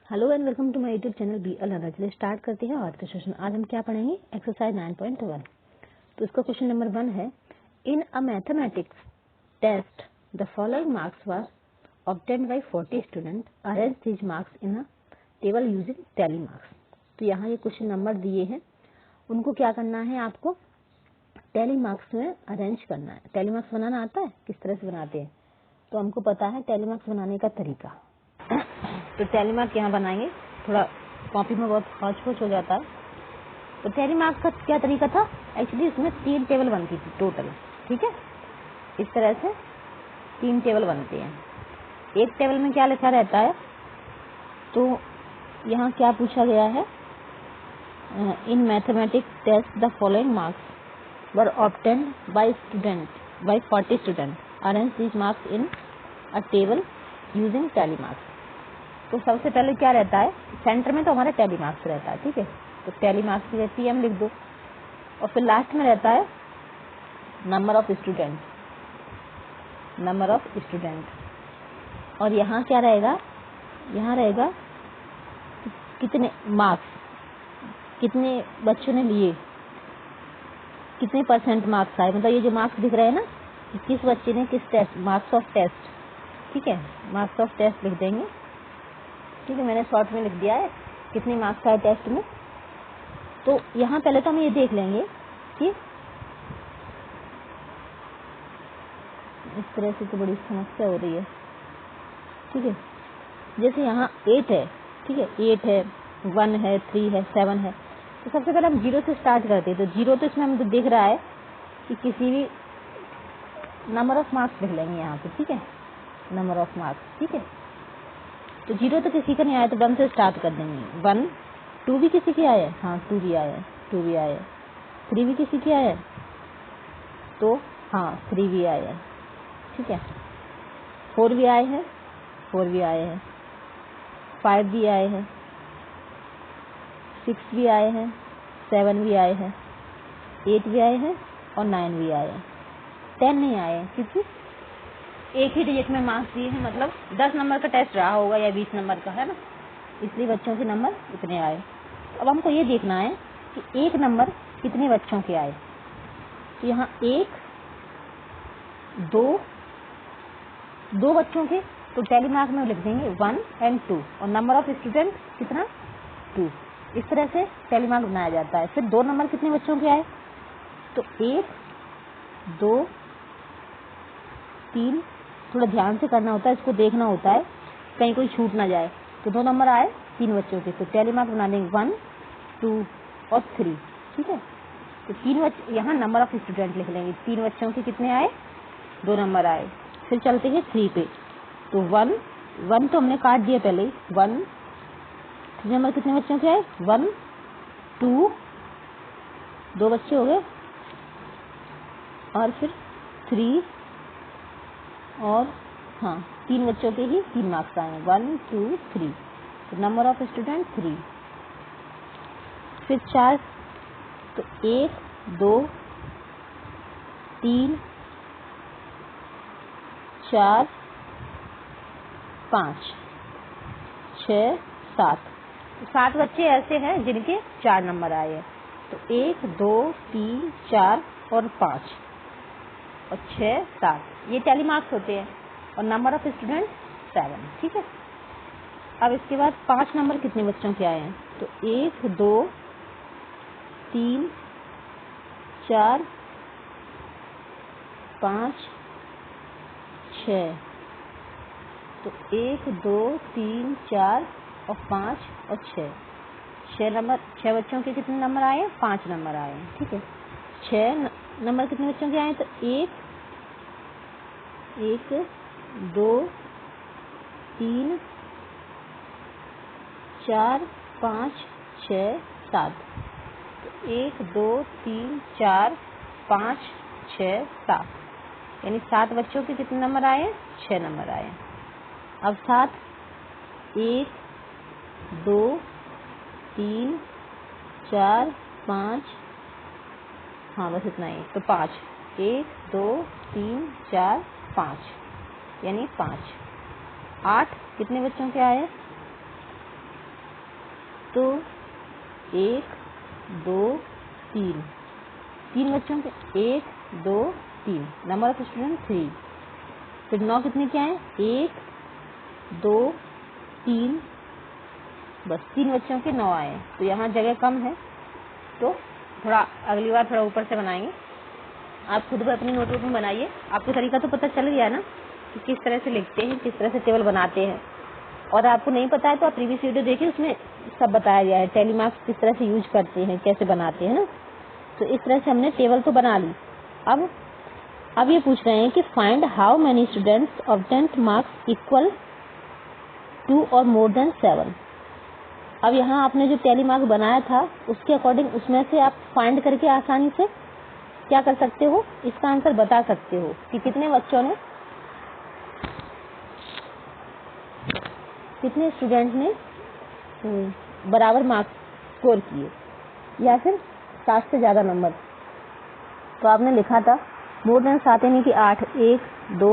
Hello and welcome to my YouTube channel be learner. चलिए start करते हैं आज का सेशन। आज हम क्या पढ़ेंगे? एक्सरसाइज 9.1। तो इसका क्वेश्चन नंबर 1 है, in a mathematics test the following marks were obtained by 40 student, arrange these marks in a table using tally marks. तो यहाँ ये क्वेश्चन नंबर दिए हैं, उनको क्या करना है, आपको टैली मार्क्स में अरेंज करना है। टैली मार्क्स बनाना आता है? किस तरह से बनाते हैं? तो हमको पता है टैली मार्क्स बनाने का तरीका। तो टैली मार्क यहाँ बनाएंगे, थोड़ा कॉपी में बहुत हौच-पौच हो जाता है। तो टैली मार्क का क्या तरीका था? एक्चुअली इसमें 3 टेबल बनती थी टोटल, ठीक है। इस तरह से 3 टेबल बनते हैं। एक टेबल में क्या लिखा रहता है, तो यहाँ क्या पूछा गया है, in mathematics test the following marks were obtained by 40 student, arrange these marks in a table using tally marks. तो सबसे पहले क्या रहता है, सेंटर में तो हमारा टैली मार्क्स रहता है, ठीक है। तो टैली मार्क्स की रहती है, हम लिख दो। और फिर लास्ट में रहता है नंबर ऑफ स्टूडेंट। और यहाँ क्या रहेगा, यहाँ रहेगा कितने मार्क्स, कितने बच्चों ने लिए, कितने % मार्क्स आए, मतलब ये जो मार्क्स दिख रहे हैं ना, किस बच्चे ने किस टेस्ट, मार्क्स ऑफ टेस्ट, ठीक है। मार्क्स ऑफ टेस्ट लिख देंगे, ठीक है। मैंने शॉर्ट में लिख दिया है कितने मार्क्स आए टेस्ट में। तो यहाँ पहले तो हम ये देख लेंगे कि इस तरह से तो बड़ी समस्या हो रही है, ठीक है। जैसे यहाँ 8 है, ठीक है, 8 है, 1 है, 3 है, 7 है। तो सबसे पहले हम 0 से स्टार्ट करते हैं। तो 0 तो इसमें हमको दिख रहा है कि किसी भी नंबर ऑफ मार्क्स लिख लेंगे यहाँ पे, ठीक है, नंबर ऑफ मार्क्स, ठीक है। तो 0 तो किसी का नहीं आया, तो 1 से स्टार्ट कर देंगे। 1, 2 भी किसी के आए, हाँ 2 भी आए, 2 भी आए। 3 भी किसी के आए, तो हाँ 3 भी आए हैं, ठीक है। 4 भी आए हैं, 4 भी आए हैं। 5 भी आए हैं, 6 भी आए हैं, 7 भी आए हैं, 8 भी आए हैं और 9 भी आए हैं। 10 नहीं आए हैं, क्योंकि एक ही डिजिट में मार्क्स दिए हैं, मतलब 10 नंबर का टेस्ट रहा होगा या 20 नंबर का, है ना, इसलिए बच्चों के नंबर इतने आए। अब हमको ये देखना है कि एक नंबर कितने बच्चों के आए। तो यहाँ 1, 2 बच्चों के, तो टैली मार्क में लिख देंगे 1 और 2, और नंबर ऑफ स्टूडेंट कितना, 2। इस तरह से टैली मार्क बनाया जाता है। फिर 2 नंबर कितने बच्चों के आए, तो 1, 2, 3, थोड़ा ध्यान से करना होता है, इसको देखना होता है कहीं कोई छूट ना जाए। तो 2 नंबर आए 3 बच्चों के, तो टैली मार्क बना देंगे 1, 2 और 3, ठीक है। तो 3 बच्चे, यहाँ नंबर ऑफ स्टूडेंट लिख लेंगे, 3 बच्चों के कितने आए, 2 नंबर आए। फिर चलते हैं 3 पे, तो 1 तो हमने काट दिया पहले ही, 1, 3 नंबर कितने बच्चों के आए, 1, 2, 2 बच्चे हो गए, और फिर 3, और हाँ 3 बच्चों के ही 3 मार्क्स आए हैं, 1, 2, 3। तो नंबर ऑफ स्टूडेंट 3। फिर 4, तो 1, 2, 3, 4, 5, 6, 7। 7 बच्चे ऐसे हैं जिनके 4 नंबर आए हैं। तो 1, 2, 3, 4 और 5 और 6, 7, ये टैली मार्क्स होते हैं। और नंबर ऑफ स्टूडेंट 7, ठीक है। अब इसके बाद 5 नंबर कितने बच्चों के आए हैं, तो 1, 2, 3, 4, 5, 6। तो 1, 2, 3, 4 और 5 और 6, 6 बच्चों के कितने नंबर आए हैं, 5 नंबर आए हैं, ठीक है। 6 नंबर कितने बच्चों के आए हैं, तो 1, 2, 3, 4, 5, 6, 7। तो 1, 2, 3, 4, 5, 6, 7, यानी 7 बच्चों के कितने नंबर आए हैं, 6 नंबर आए हैं। अब 7, 1, 2, 3, 4, 5, हाँ बस इतना ही, तो 5, 1, 2, 3, 4, 5, यानी 5। 8 कितने बच्चों के आए, तो 1 2 3, 3 बच्चों के 1 2 3, नंबर ऑफ स्टूडेंट 3। फिर 9 कितने क्या है? 1 2 3, बस 3 बच्चों के 9 आए। तो यहाँ जगह कम है, तो थोड़ा अगली बार थोड़ा ऊपर से बनाएंगे। आप खुद भी अपनी नोटबुक में बनाइए। आपको तरीका तो पता चल गया ना कि किस तरह से लिखते हैं, किस तरह से टेबल बनाते हैं। और आपको नहीं पता है तो आप प्रीवियस वीडियो देखिए, उसमें सब बताया गया है। टेली मार्क्स किस तरह से यूज करते हैं, कैसे बनाते हैं ना। तो इस तरह से हमने टेबल तो बना ली। अब ये पूछ रहे हैं कि find how many students obtained marks equal to और मोर देन 7। अब यहाँ आपने जो टेली मार्क्स बनाया था उसके अकॉर्डिंग उसमें से आप फाइंड करके आसानी से क्या कर सकते हो, इसका आंसर बता सकते हो कि कितने बच्चों ने, कितने स्टूडेंट ने बराबर मार्क्स स्कोर किए या फिर 7 से ज़्यादा नंबर। तो आपने लिखा था मोर देन 7 यानी कि 8, 1 2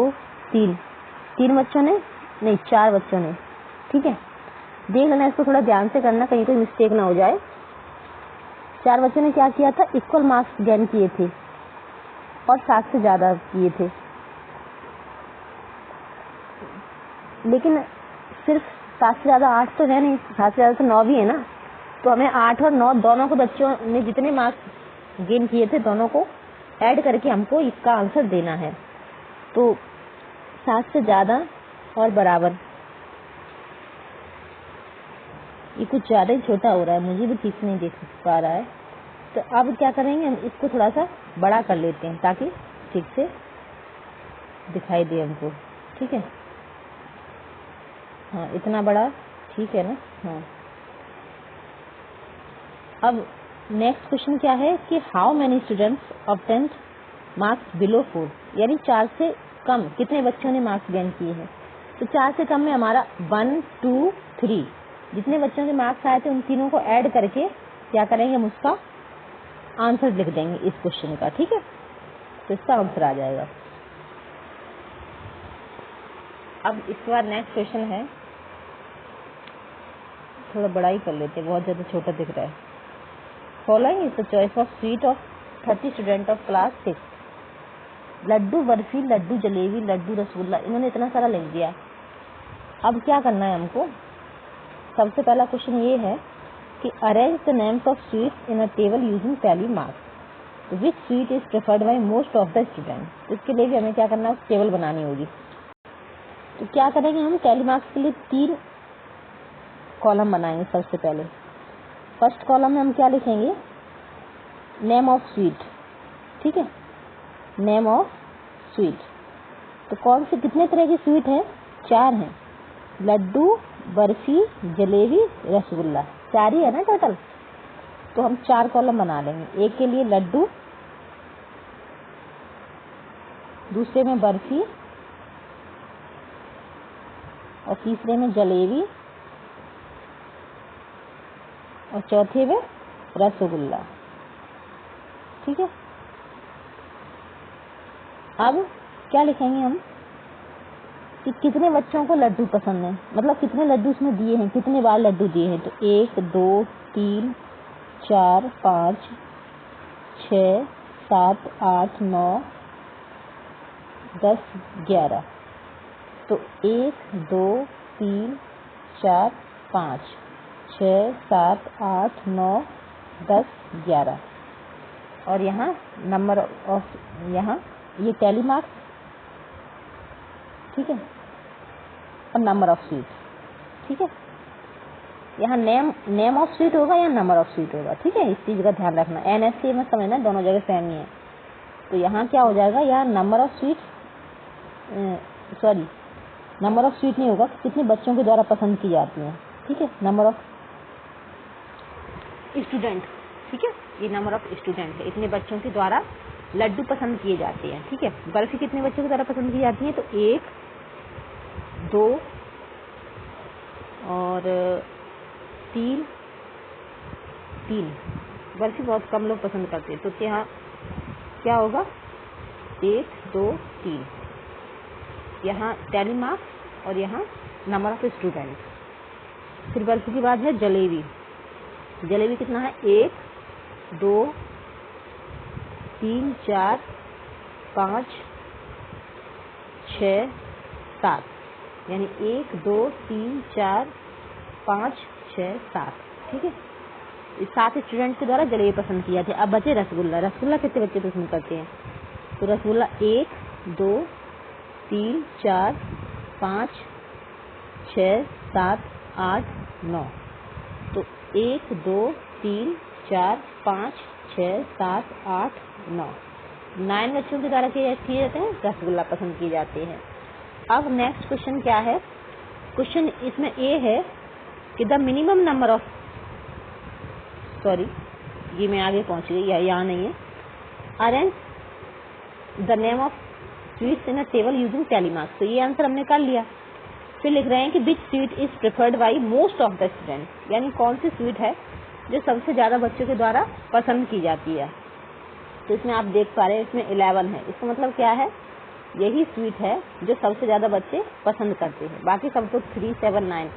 3, 3 बच्चों ने, नहीं 4 बच्चों ने। ठीक है, देख लेना, इसको थोड़ा ध्यान से करना, कहीं कोई मिस्टेक ना हो जाए। 4 बच्चों ने क्या किया था? इक्वल मार्क्स गेन किए थे और 7 से ज़्यादा किए थे। लेकिन सिर्फ 7 से ज़्यादा 8 तो है नहीं, 7 से ज़्यादा तो 9 भी है ना। तो हमें 8 और 9 दोनों को बच्चों ने जितने मार्क्स गेन किए थे दोनों को ऐड करके हमको इसका आंसर देना है। तो 7 से ज़्यादा और बराबर, ये कुछ ज़्यादा ही छोटा हो रहा है, मुझे भी ठीक से नहीं देख पा रहा है। तो अब क्या करेंगे, हम इसको थोड़ा सा बड़ा कर लेते हैं ताकि ठीक से दिखाई दे हमको। ठीक है, हाँ इतना बड़ा ठीक है ना। हाँ, अब नेक्स्ट क्वेश्चन क्या है कि how many students obtained marks below 4, यानी 4 से कम कितने बच्चों ने मार्क्स गेन किए हैं। तो 4 से कम में हमारा 1 2 3, जितने बच्चों के मार्क्स आए थे उन तीनों को ऐड करके क्या करेंगे, हम उसका आंसर लिख देंगे इस क्वेश्चन का। ठीक है, तो इसका आंसर आ जाएगा। अब इसके बाद नेक्स्ट क्वेश्चन है, थोड़ा बड़ा ही कर लेते हैं, बहुत ज़्यादा छोटा दिख रहा है। Following is the choice of sweet of 30 student of class 6। Laddoo, barfi, laddoo jalebi, laddoo rasgulla, इन्होंने इतना सारा लिख दिया। अब क्या करना है हमको, सबसे पहला क्वेश्चन ये है कि arrange the names of sweets in a table using tally marks. Which sweet is preferred by most of the student. इसके लिए भी हमें क्या करना है, टेबल बनानी होगी। तो क्या करेंगे, हम टैली मार्क्स के लिए 3 कॉलम बनाएंगे। सबसे पहले फर्स्ट कॉलम में हम क्या लिखेंगे, नेम ऑफ स्वीट। ठीक है, नेम ऑफ स्वीट। तो कौन से, कितने तरह की स्वीट है? 4 हैं, लड्डू, बर्फी, जलेबी, रसगुल्ला, 4 ही है ना टोटल। तो हम 4 कॉलम बना लेंगे। एक के लिए लड्डू, दूसरे में बर्फी और तीसरे में जलेबी और चौथे में रसगुल्ला। ठीक है, अब क्या लिखेंगे हम कि कितने बच्चों को लड्डू पसंद है, मतलब कितने लड्डू उसमें दिए हैं, कितने बार लड्डू दिए हैं। तो 1 2 3 4 5 6 7 8 9 10 11। तो 1 2 3 4 5 6 7 8 9 10 11। और यहाँ नंबर ऑफ, यहाँ ये टैली मार्क्स। ठीक है, और नंबर ऑफ स्वीट। ठीक है, यहाँ नेम ऑफ स्वीट होगा या नंबर ऑफ स्वीट होगा। ठीक है, इस चीज़ का ध्यान रखना। NSC में समझना, दोनों जगह सेम ही है। तो यहाँ क्या हो जाएगा, यहाँ number of sweet, sorry number of sweet नहीं होगा, कितने बच्चों के द्वारा पसंद की जाती हैं। ठीक है, नंबर ऑफ स्टूडेंट। ठीक है, ये नंबर ऑफ स्टूडेंट है, इतने बच्चों के द्वारा लड्डू पसंद किए जाते हैं। ठीक है, बर्फी कितने बच्चों के द्वारा पसंद की जाती है, तो 1 2 और 3 3। बर्फी बहुत कम लोग पसंद करते हैं, तो यहाँ क्या होगा, 1 2 3। यहाँ टैली मार्क्स और यहाँ नंबर ऑफ स्टूडेंट। फिर बर्फी के बाद है जलेबी। जलेबी कितना है, 1 2 3 4 5 6 7, यानी 1 2 3 4 5 6 7, ठीक है। इस 7 स्टूडेंट के द्वारा जलेबी पसंद की जाती है। अब बचे रसगुल्ला। रसगुल्ला कितने बच्चे पसंद करते हैं, तो रसगुल्ला 1 2 3 4 5 6 7 8 9, तो 1 2 3 4 5 6 7 8 9, 9 बच्चों के द्वारा किए जाते हैं रसगुल्ला पसंद किए जाते हैं। अब नेक्स्ट क्वेश्चन क्या है, क्वेश्चन इसमें ए है कि the minimum number of, sorry ये मैं आगे पहुंच गई, यहाँ नहीं है, arrange the name of sweets in a table using tally marks. तो ये आंसर हमने कर लिया। फिर लिख रहे हैं कि which sweet is preferred by most of the student, यानी कौन सी स्वीट है जो सबसे ज्यादा बच्चों के द्वारा पसंद की जाती है। तो इसमें आप देख पा रहे हैं इसमें 11 है, इसका मतलब क्या है, यही स्वीट है जो सबसे ज्यादा बच्चे पसंद करते हैं। बाकी सब तो 3 7 9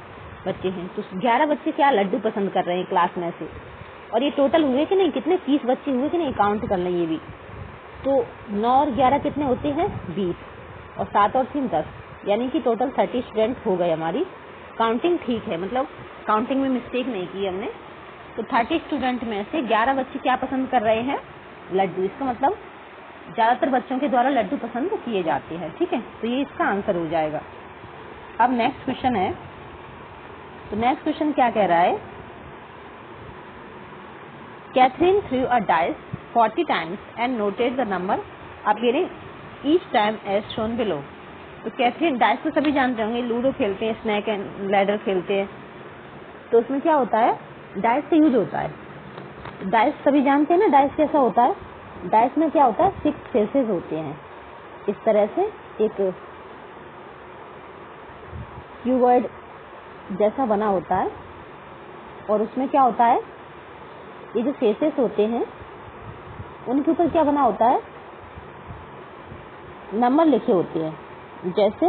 बच्चे हैं, तो 11 बच्चे क्या लड्डू पसंद कर रहे हैं क्लास में से। और ये टोटल हुए कि नहीं, कितने 30 बच्चे हुए कि नहीं, काउंट कर लें ये भी। तो 9 और 11 कितने होते हैं, 20, और 7 और 3 10, यानी कि टोटल 30 स्टूडेंट हो गए हमारी। काउंटिंग ठीक है, मतलब काउंटिंग में मिस्टेक नहीं की हमने। तो 30 स्टूडेंट में से 11 बच्चे क्या पसंद कर रहे हैं, लड्डू। इसका मतलब ज्यादातर बच्चों के द्वारा लड्डू पसंद किए जाते हैं, ठीक है। तो ये इसका आंसर हो जाएगा। अब नेक्स्ट क्वेश्चन है, तो नेक्स्ट क्वेश्चन क्या कह रहा है, Catherine threw a dice 40 times and noted the number appearing each time as shown below। तो कैथरीन, डाइस तो सभी जानते होंगे, लूडो खेलते हैं, स्नैक एंड लैडर खेलते हैं, तो उसमें क्या होता है, डाइस का यूज होता है। डाइस सभी जानते हैं ना, डाइस कैसा होता है, डाइस में क्या होता है, 6 फेसेस होते हैं। इस तरह से एक क्यूबॉइड जैसा बना होता है, और उसमें क्या होता है, ये जो फेसेस होते हैं उनके ऊपर क्या बना होता है, नंबर लिखे होते हैं। जैसे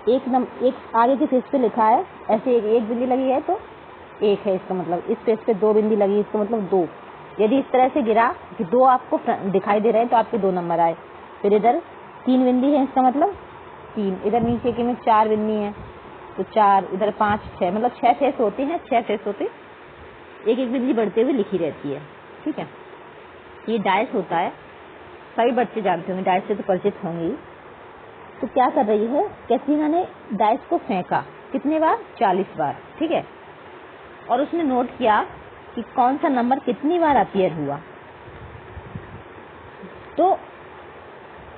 एक आगे के फेस पे लिखा है, ऐसे एक बिंदी लगी है तो 1 है, इसका मतलब इस फेस पे 2 बिंदी लगी, इसका मतलब 2। यदि इस तरह से गिरा कि 2 आपको दिखाई दे रहे हैं तो आपके 2 नंबर आए। फिर इधर 3 बिंदी है, इसका मतलब 3, इधर नीचे के में 4 बिंदी है तो 4, इधर 5 6, मतलब 6 फेस होते हैं, 6 फेस होते, एक एक बिंदी बढ़ते हुए लिखी रहती है, ठीक है। ये डाइस होता है, सभी बच्चे जानते होंगे, डाइस से तो परिचित होंगे। तो क्या कर रही है, कैथरीना ने डाइस को फेंका, कितने बार, 40 बार, ठीक है। और उसने नोट किया कि कौन सा नंबर कितनी बार अपीयर हुआ। तो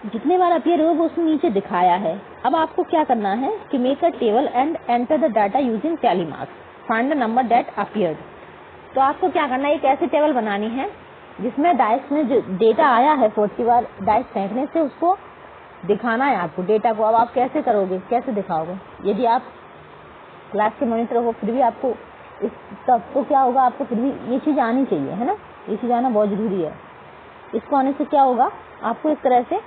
जितने बार अपीयर हुआ वो उसने नीचे दिखाया है। अब आपको क्या करना है कि make a table and enter the data using tally marks, find the number that appeared. तो आपको क्या करना है, एक ऐसी टेबल बनानी है जिसमें डाइस में जो डेटा आया है 40 बार डाइस फेंकने से, उसको दिखाना है आपको डेटा को। अब आप कैसे करोगे, कैसे दिखाओगे, यदि आप क्लास के मॉनिटर हो फिर भी आपको इस तब तो क्या होगा, आपको फिर भी ये चीज आनी चाहिए, है ना, ये चीज आना बहुत जरूरी है। इसको आने से क्या होगा, आपको इस तरह से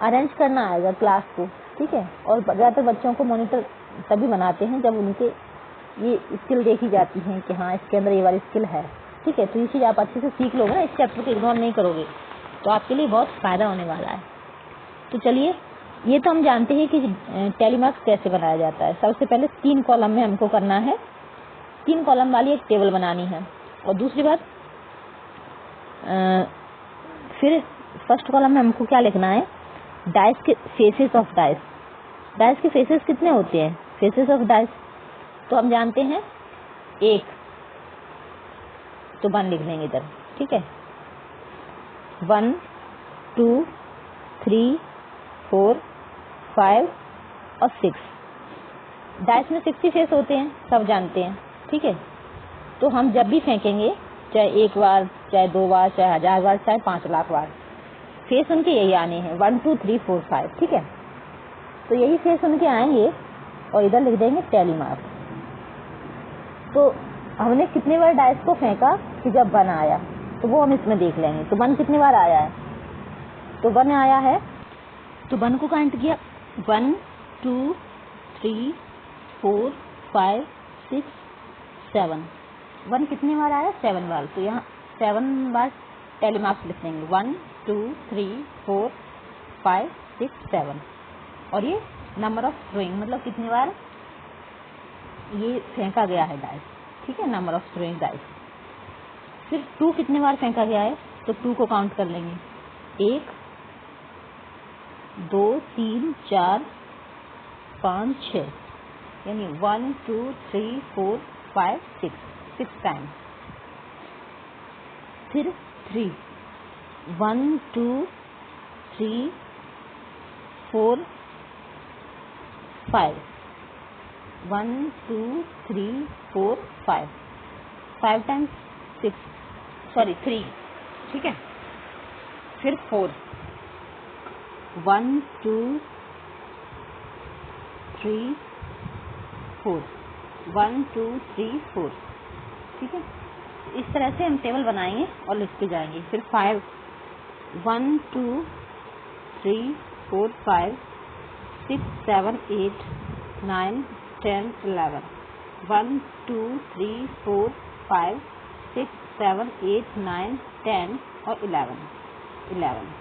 अरेंज करना आएगा क्लास को, ठीक है। और ज्यादातर बच्चों को मॉनिटर तभी बनाते हैं जब उनके ये स्किल देखी जाती है कि हाँ इसके अंदर ये वाली स्किल है, ठीक है। तो ये चीज आप अच्छे से सीख लोगे ना, इस चैप्टर को इग्नोर नहीं करोगे तो आपके लिए बहुत फायदा होने वाला है। तो चलिए, ये तो हम जानते हैं कि टैली मार्क्स कैसे बनाया जाता है। सबसे पहले 3 कॉलम में हमको करना है, 3 कॉलम वाली एक टेबल बनानी है। और दूसरी बात, फिर फर्स्ट कॉलम में हमको क्या लिखना है, डाइस के फेसेस ऑफ डाइस। डाइस के फेसेस कितने होते हैं, फेसेस ऑफ डाइस तो हम जानते हैं 1, तो 1 लिख लेंगे इधर, ठीक है। 1 2 3 4 5 और 6। डाइस में 60 फेस होते हैं, सब जानते हैं, ठीक है। तो हम जब भी फेंकेंगे, चाहे 1 बार, चाहे 2 बार, चाहे 1000 बार, चाहे 5 लाख बार, फेस उनके यही आने हैं, 1 2 3 4 5, ठीक है। तो यही फेस उनके आएंगे और इधर लिख देंगे टैली मार्क्स। तो हमने कितने बार डाइस को फेंका कि जब 1 आया, तो वो हम इसमें देख लेंगे। तो 1 कितने बार आया है, तो 1 आया है, तो 1 को काउंट किया, 1 2 3 4 5 6 7, 1 कितने बार आया? 7 बार। तो यहाँ 7 बार टैली मार्क्स लिख देंगे, 1 2 3 4 5 6 7। और ये नंबर ऑफ थ्रोइंग मतलब कितनी बार ये फेंका गया है डाइस, ठीक है, नंबर ऑफ थ्रोइंग डाइस। फिर 2 कितने बार फेंका गया है? तो 2 को काउंट कर लेंगे, 1 2 3 4 5 6, यानी 1 2 3 4 5 6 टाइम्स। फिर 3 1 2 3 4 5 1 2 3 4 5 टाइम्स 3, ठीक है। फिर 4 1 2 3 4 1 2 3 4, ठीक है। इस तरह से हम टेबल बनाएंगे और लिखते जाएंगे। फिर 5 1 2 3 4 5 6 7 8 9 10 11 1 2 3 4 5 6 7 8 9 10 और 11,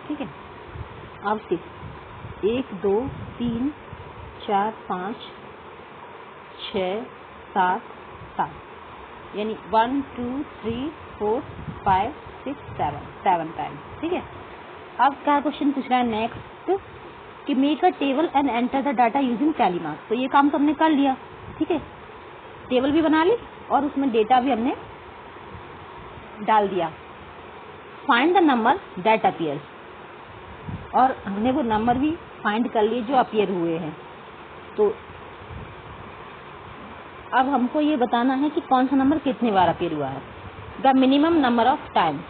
ठीक है। अब 6 1 2 3 4 5 6 7 यानी 1 2 3 4 5 6 7 टाइम्स, ठीक है। अब क्या क्वेश्चन पूछ रहा है नेक्स्ट कि make a table and enter the data using tally marks. तो ये काम तो हमने कर लिया, ठीक है, टेबल भी बना ली और उसमें डेटा भी हमने डाल दिया। Find the number that appears, और हमने वो नंबर भी फाइंड कर लिए जो अपीयर हुए हैं। तो अब हमको ये बताना है कि कौन सा नंबर कितने बार अपीयर हुआ है। The minimum number of times,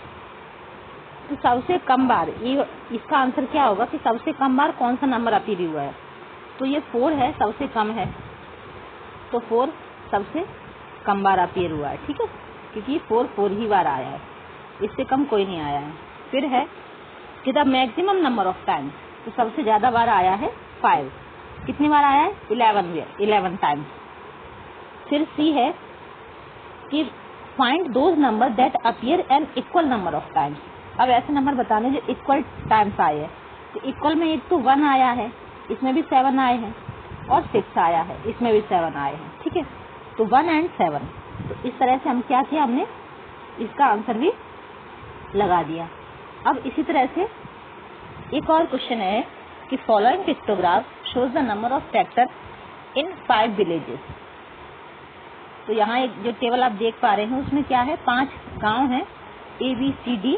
तो सबसे कम बार, ये इसका आंसर क्या होगा कि सबसे कम बार कौन सा नंबर अपीयर हुआ है। तो ये 4 है, सबसे कम है, तो 4 सबसे कम बार अपीयर हुआ है, ठीक है, क्योंकि 4 ही बार आया है, इससे कम कोई नहीं आया है। फिर है कि the maximum number of times, तो सबसे ज्यादा बार आया है 5, कितनी बार आया है? 11 टाइम्स। फिर सी है कि find those number that appear an equal number of times. अब ऐसे नंबर बताने जो इक्वल टाइम्स आए हैं। तो इक्वल में एक तो 1 आया है, इसमें भी 7 आए हैं, और 6 आया है, इसमें भी 7 आए हैं, ठीक है। तो 1 and 7, तो इस तरह से हम क्या किया, हमने इसका आंसर भी लगा दिया। अब इसी तरह से एक और क्वेश्चन है कि following pictograph shows the number of tractor in 5 villages. तो यहाँ एक जो टेबल आप देख पा रहे हैं उसमें क्या है, 5 गांव हैं, ABCD।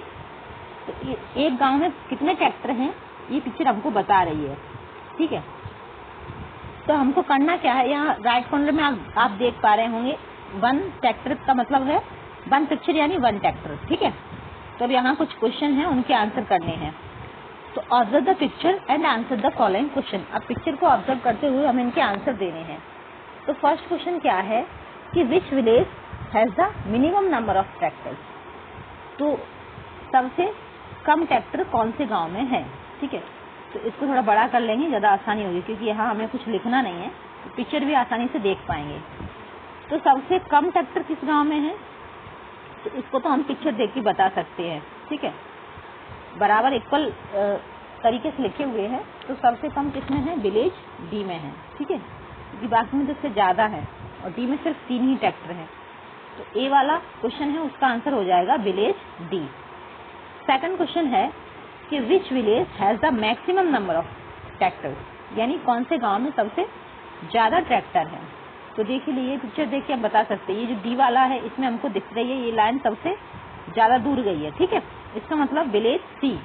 तो एक गांव में कितने ट्रैक्टर हैं ये पिक्चर हमको बता रही है, ठीक है। तो हमको करना क्या है, यहाँ राइट कॉर्नर में आप देख पा रहे होंगे 1 ट्रैक्टर का मतलब है 1 पिक्चर यानी 1 ट्रैक्टर, ठीक है। तो अब यहाँ कुछ क्वेश्चन हैं, उनके आंसर करने हैं। तो observe the picture and answer the following question. अब पिक्चर को ऑब्जर्व करते हुए हमें इनके आंसर देने हैं। तो फर्स्ट क्वेश्चन क्या है कि which village has the minimum number of tractors. तो सबसे कम ट्रैक्टर कौन से गांव में है, ठीक है। तो इसको थोड़ा बड़ा कर लेंगे, ज़्यादा आसानी होगी, क्योंकि यहाँ हमें कुछ लिखना नहीं है, तो पिक्चर भी आसानी से देख पाएंगे। तो सबसे कम ट्रैक्टर किस गांव में है, तो इसको तो हम पिक्चर देख के बता सकते हैं, ठीक है, बराबर इक्वल तरीके से लिखे हुए हैं। तो सबसे कम किसमें है, विलेज डी में है, ठीक है, क्योंकि बाकी में तो इससे ज़्यादा है और डी में सिर्फ 3 ही ट्रैक्टर हैं। तो ए वाला क्वेश्चन है, उसका आंसर हो जाएगा विलेज डी। सेकंड क्वेश्चन है कि which village has the maximum number of tractors, यानी कौन से गांव में सबसे ज्यादा ट्रैक्टर है। तो देखिए ये पिक्चर देख के हम बता सकते हैं, ये जो डी वाला है इसमें हमको दिख रही है ये लाइन सबसे ज्यादा दूर गई है, ठीक है, इसका मतलब विलेज सी।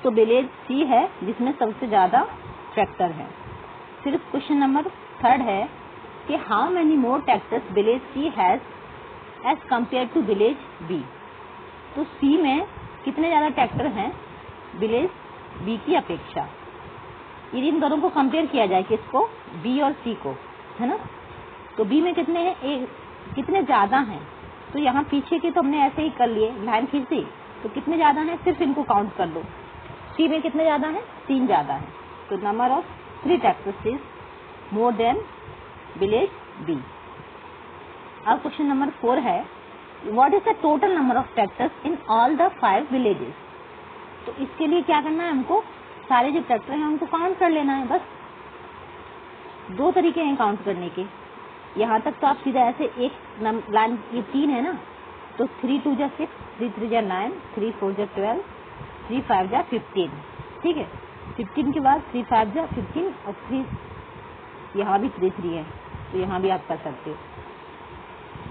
तो विलेज सी है जिसमें सबसे ज्यादा ट्रैक्टर है। फिर क्वेश्चन नंबर 3 है कि how many more tractors village C has as compare to village B. तो सी में कितने ज्यादा ट्रैक्टर हैं विलेज बी की अपेक्षा। यदि इन दोनों को कंपेयर किया जाए, किसको, बी और सी को, है ना। तो बी में कितने हैं, कितने ज्यादा हैं। तो यहाँ पीछे के तो हमने ऐसे ही कर लिए, लाइन खींच दी, तो कितने ज्यादा हैं सिर्फ इनको काउंट कर लो। सी में कितने ज्यादा हैं, 3 ज्यादा है। तो number of 3 tractors is more than village B. अब क्वेश्चन नंबर 4 है, what is the total number of tractors in all the 5 villages. तो इसके लिए क्या करना है, हमको सारे जो ट्रैक्टर हैं उनको काउंट कर लेना है। बस 2 तरीके हैं काउंट करने के। यहाँ तक तो आप सीधा ऐसे एक लाइन, ये 3 है ना, तो 3 2 जा 6, 3 3 जा 9, 3 4 जा 12, 3 5 जा 15। ठीक है, 15 के बाद 3 5 जा 15 और 3 यहाँ भी 3 3 है, तो यहाँ भी आप कर सकते हो।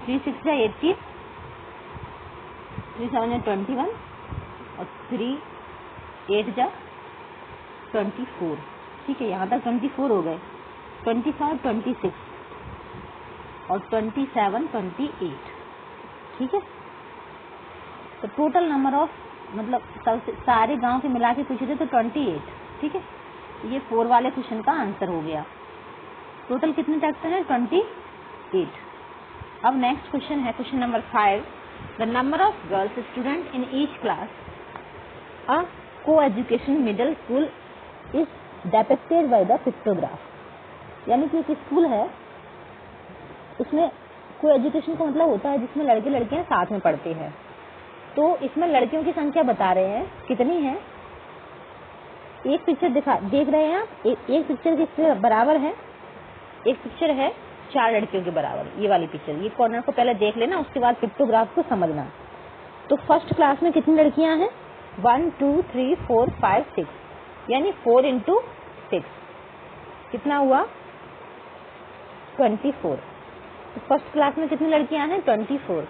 3 6 जा 18, 3 7 जा 21 और 3 8 जा 24। ठीक है, यहाँ तक 24 हो गए, 25 26 और 27 28। ठीक है, तो टोटल नंबर ऑफ, मतलब सारे गांव के मिला के पूछे थे तो 28। ठीक है, ये 4 वाले क्वेश्चन का आंसर हो गया। टोटल कितने ट्रैक्टर हैं, 28। अब नेक्स्ट क्वेश्चन है question number 5, the number of girls student in each class a coeducation middle school is depicted by the pictograph. यानी कि एक स्कूल है, उसमें को एजुकेशन का मतलब होता है जिसमें लड़के लड़कियां साथ में पढ़ते हैं। तो इसमें लड़कियों की संख्या बता रहे हैं कितनी है। एक पिक्चर देख रहे हैं आप, एक पिक्चर किसके बराबर है, एक पिक्चर है 4 लड़कियों के बराबर, ये वाली पिक्चर। ये कॉर्नर को पहले देख लेना, उसके बाद पिक्टोग्राफ को समझना। तो फर्स्ट क्लास में कितनी लड़कियां हैं, 1 2 3 4 5 6, यानी 4 into 6 कितना हुआ, 24। तो फर्स्ट क्लास में कितनी लड़कियां हैं, 24।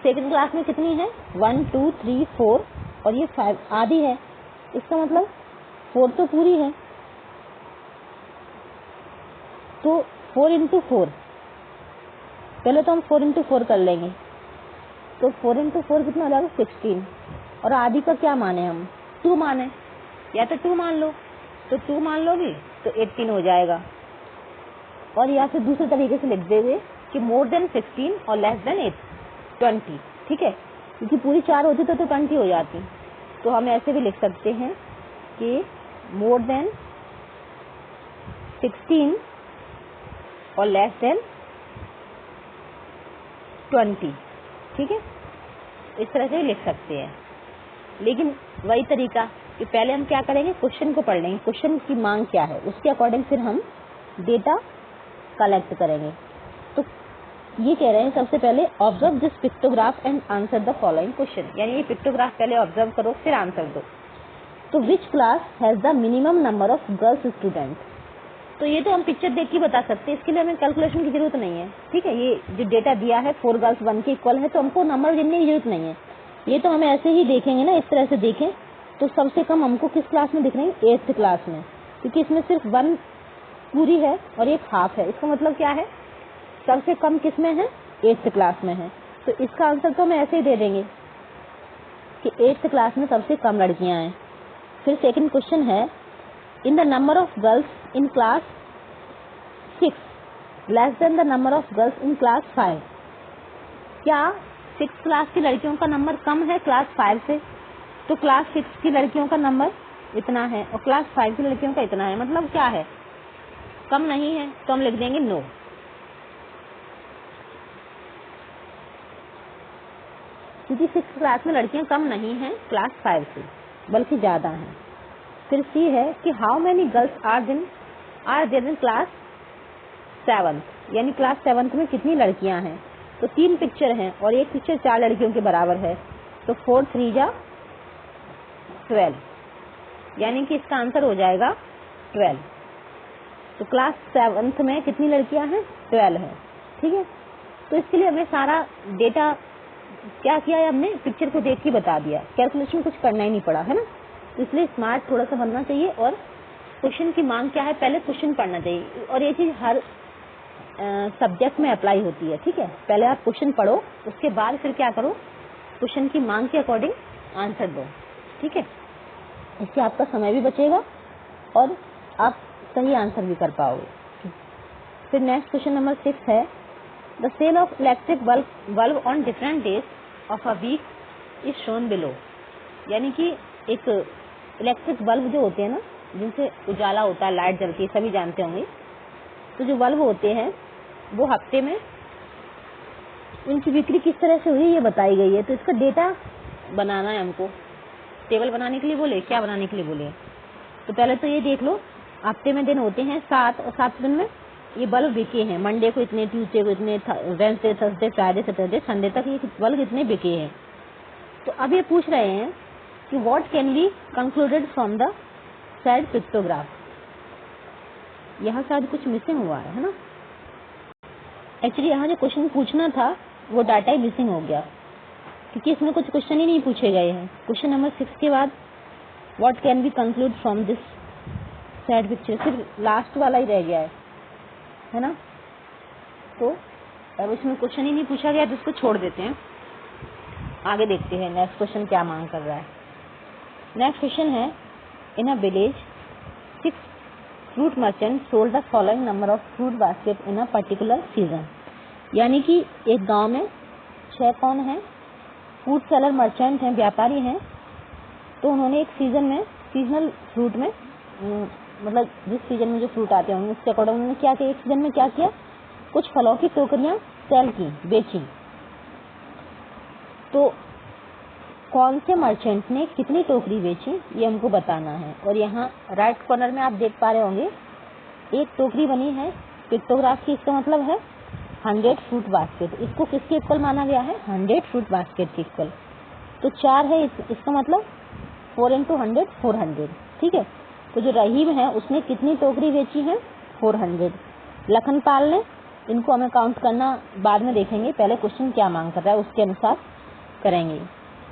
सेकंड क्लास में कितनी है, 1 2 3 4 और ये 5 आधी है, इसका मतलब 4 तो पूरी है। तो 4 into 4, पहले तो हम 4 into 4 कर लेंगे। तो 4 into 4 कितना हो जाएगा, 16। और आधी का क्या माने हम, 2 माने, या तो 2 मान लो, तो 2 मान लोगी तो 18 हो जाएगा। और या फिर दूसरे तरीके से लिख देंगे कि मोर देन 16 और लेस देन 20। ठीक है, क्योंकि पूरी 4 होती तो 20 हो जाती। तो हम ऐसे भी लिख सकते हैं कि मोर देन 16 और लेस देन 20। ठीक है, इस तरह से लिख सकते हैं। लेकिन वही तरीका कि पहले हम क्या करेंगे, क्वेश्चन को पढ़ लेंगे, क्वेश्चन की मांग क्या है, उसके अकॉर्डिंग फिर हम डेटा कलेक्ट करेंगे। तो ये कह रहे हैं सबसे पहले observe this pictograph and answer the following question, यानी ये पिक्टोग्राफ पहले ऑब्जर्व करो फिर आंसर दो। तो which class has the minimum number of girls student. तो ये तो हम पिक्चर देख के बता सकते हैं, इसके लिए हमें कैलकुलेशन की जरूरत नहीं है। ठीक है, ये जो डेटा दिया है 4 गर्ल्स 1 के इक्वल है, तो हमको नंबर गिनने की जरूरत नहीं है। ये तो हम ऐसे ही देखेंगे ना, इस तरह से देखें तो सबसे कम हमको किस क्लास में दिख रही है, 8th क्लास में, क्योंकि इसमें सिर्फ 1 पूरी है और एक हाफ है। इसका मतलब क्या है, सबसे कम किस में है, 8th क्लास में है। तो इसका आंसर तो हम ऐसे ही दे देंगे कि 8th क्लास में सबसे कम लड़कियां हैं। फिर सेकंड क्वेश्चन है, in the number of girls in class 6 less than the number of girls in class 5। क्या 6th क्लास की लड़कियों का नंबर कम है क्लास 5 से? तो क्लास 6 की लड़कियों का नंबर इतना है और क्लास 5 की लड़कियों का इतना है, मतलब क्या है, कम नहीं है। तो हम लिख देंगे नो। क्योंकि 6th क्लास में लड़कियां कम नहीं हैं क्लास 5 से, बल्कि ज्यादा हैं। फिर सी है कि how many girls are there in class 7th, यानी क्लास 7th में कितनी लड़कियां हैं। तो 3 पिक्चर हैं और एक पिक्चर 4 लड़कियों के बराबर है, तो 4 3 जा 12, यानी कि इसका आंसर हो जाएगा 12। तो क्लास 7th में कितनी लड़कियां हैं, 12 है। ठीक है, तो इसके लिए हमें सारा डेटा क्या किया है, हमने पिक्चर को देख के बता दिया, कैलकुलेशन कुछ करना ही नहीं पड़ा, है ना। तो इसलिए स्मार्ट थोड़ा सा बनना चाहिए और क्वेश्चन की मांग क्या है पहले क्वेश्चन पढ़ना चाहिए। और ये चीज हर सब्जेक्ट में अप्लाई होती है। ठीक है, पहले आप क्वेश्चन पढ़ो, उसके बाद फिर क्या करो, क्वेश्चन की मांग के अकॉर्डिंग आंसर दो। ठीक है, इससे आपका समय भी बचेगा और आप सही आंसर भी कर पाओगे। फिर नेक्स्ट क्वेश्चन नंबर 6 है, the sale of electric bulb on different days of a week is shown below. यानी कि एक इलेक्ट्रिक बल्ब जो होते हैं ना, जिनसे उजाला होता है, लाइट जलती है, सभी जानते होंगे। तो जो बल्ब होते हैं वो हफ्ते में इनकी बिक्री किस तरह से हुई ये बताई गई है। तो इसका डेटा बनाना है हमको। टेबल बनाने के लिए बोले, क्या बनाने के लिए बोले। तो पहले तो ये देख लो, हफ्ते में दिन होते हैं 7 और 7 दिन में ये बल्ब बिके हैं। मंडे को इतने, ट्यूसडे को इतने, Wednesday, Thursday, Friday, Saturday, Sunday तक ये बल्ब इतने बिके हैं। तो अब ये पूछ रहे हैं कि what can be concluded from the sad pictograph. यहाँ शायद कुछ मिसिंग हुआ है ना। एक्चुअली यहाँ जो क्वेश्चन पूछना था वो डाटा ही मिसिंग हो गया, क्योंकि इसमें कुछ क्वेश्चन ही नहीं पूछे गए हैं। क्वेश्चन नंबर 6 के बाद what can be conclude from this sad picture, सिर्फ लास्ट वाला ही रह गया है ना। तो अब इसमें क्वेश्चन ही नहीं पूछा गया तो इसको छोड़ देते हैं, आगे देखते हैं नेक्स्ट क्वेश्चन क्या मांग कर रहा है। नेक्स्ट क्वेश्चन है, in a village 6 fruit merchant sold the following number of fruit basket in a particular season. यानी कि एक गांव में 6 कौन है, फ्रूट सेलर मर्चेंट हैं, व्यापारी हैं। तो उन्होंने एक सीजन में, सीजनल फ्रूट में, मतलब जिस सीजन में जो फ्रूट आते होंगे उसके अकॉर्डिंग उन्होंने क्या किया, एक सीजन में क्या किया, कुछ फलों की टोकरियां सेल की, बेची। तो कौन से मर्चेंट ने कितनी टोकरी बेची ये हमको बताना है। और यहाँ राइट कॉर्नर में आप देख पा रहे होंगे एक टोकरी बनी है पिक्टोग्राफ की, इसका मतलब है 100 फ्रूट बास्केट। इसको किसके इक्वल माना गया है, 100 फ्रूट बास्केट के इक्वल। तो 4 है, इसका मतलब 4 × 100 400, ठीक है। तो जो रहीम है उसने कितनी टोकरी बेची है, 400। लखनपाल ने, इनको हमें काउंट करना बाद में देखेंगे, पहले क्वेश्चन क्या मांग कर रहा है उसके अनुसार करेंगे।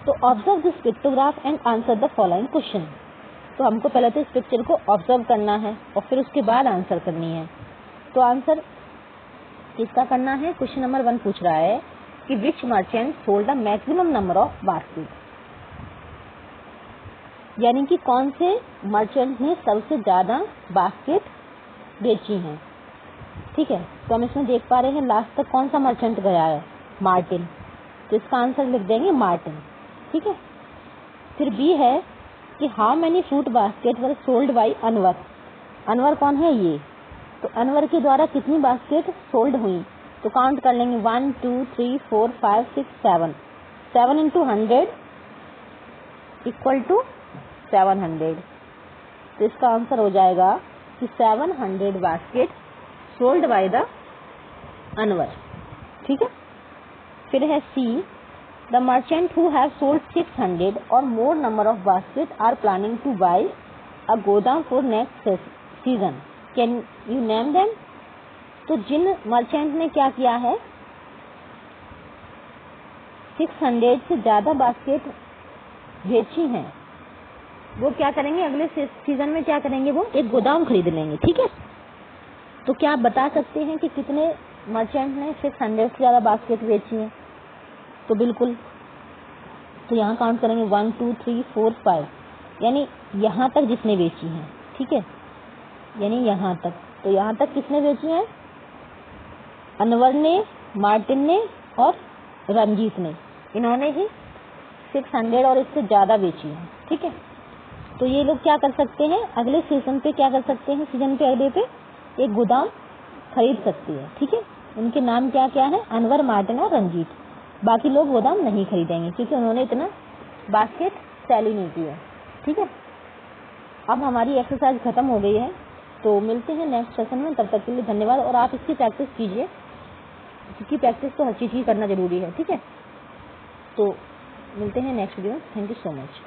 तो observe this pictograph and answer the following question. तो हमको पहले तो इस पिक्चर को ऑब्जर्व करना है और फिर उसके बाद आंसर करनी है। तो आंसर किसका करना है, क्वेश्चन नंबर 1 पूछ रहा है कि which merchant sold the maximum number of basket. यानी कि कौन से मर्चेंट ने सबसे ज्यादा बास्केट बेची हैं, ठीक है। तो हम इसमें देख पा रहे हैं लास्ट तक कौन सा मर्चेंट गया है, मार्टिन। तो इसका आंसर लिख देंगे मार्टिन, ठीक है। फिर बी है कि how many fruit basket were sold by Anwar. Anwar कौन है, ये। तो अनवर के द्वारा कितनी बास्केट सोल्ड हुई, तो काउंट कर लेंगे 1 2 3 4 5 6 7। 7 × 100 = 700। तो इसका आंसर हो जाएगा कि 700 basket sold by the Anwar, ठीक है। फिर है C, the merchant who have sold 600 or more number of basket are planning to buy a godam for next season, can you name them. तो जिन मर्चेंट ने क्या किया है, 600 से ज्यादा बास्केट बेची हैं, वो क्या करेंगे, अगले सीजन में क्या करेंगे, वो एक गोदाम खरीद लेंगे, ठीक है। तो क्या आप बता सकते हैं कि कितने मर्चेंट ने 600 से ज्यादा बास्केट बेची हैं। तो बिल्कुल, तो यहाँ काउंट करेंगे 1 2 3 4 5, यानी यहाँ तक जिसने बेची है, ठीक है, यानी यहाँ तक। तो यहाँ तक किसने बेची है, अनवर ने, मार्टिन ने और रंजीत ने, इन्होंने ही 600 और इससे ज्यादा बेची है, ठीक है। तो ये लोग क्या कर सकते हैं, अगले सीजन पे क्या कर सकते हैं, सीजन पे अगले पे एक गोदाम खरीद सकती है, ठीक है। उनके नाम क्या क्या है, अनवर, मार्टिन और रंजीत। बाकी लोग गोदाम नहीं खरीदेंगे क्योंकि उन्होंने इतना बास्केट सेल ही नहीं किया, ठीक है। अब हमारी एक्सरसाइज खत्म हो गई है, तो मिलते हैं नेक्स्ट सेशन में। तब तक के लिए धन्यवाद। और आप इसकी प्रैक्टिस कीजिए, क्योंकि प्रैक्टिस तो हर चीज़ की करना जरूरी है, ठीक है। तो मिलते हैं नेक्स्ट वीडियो में। Thank you so much.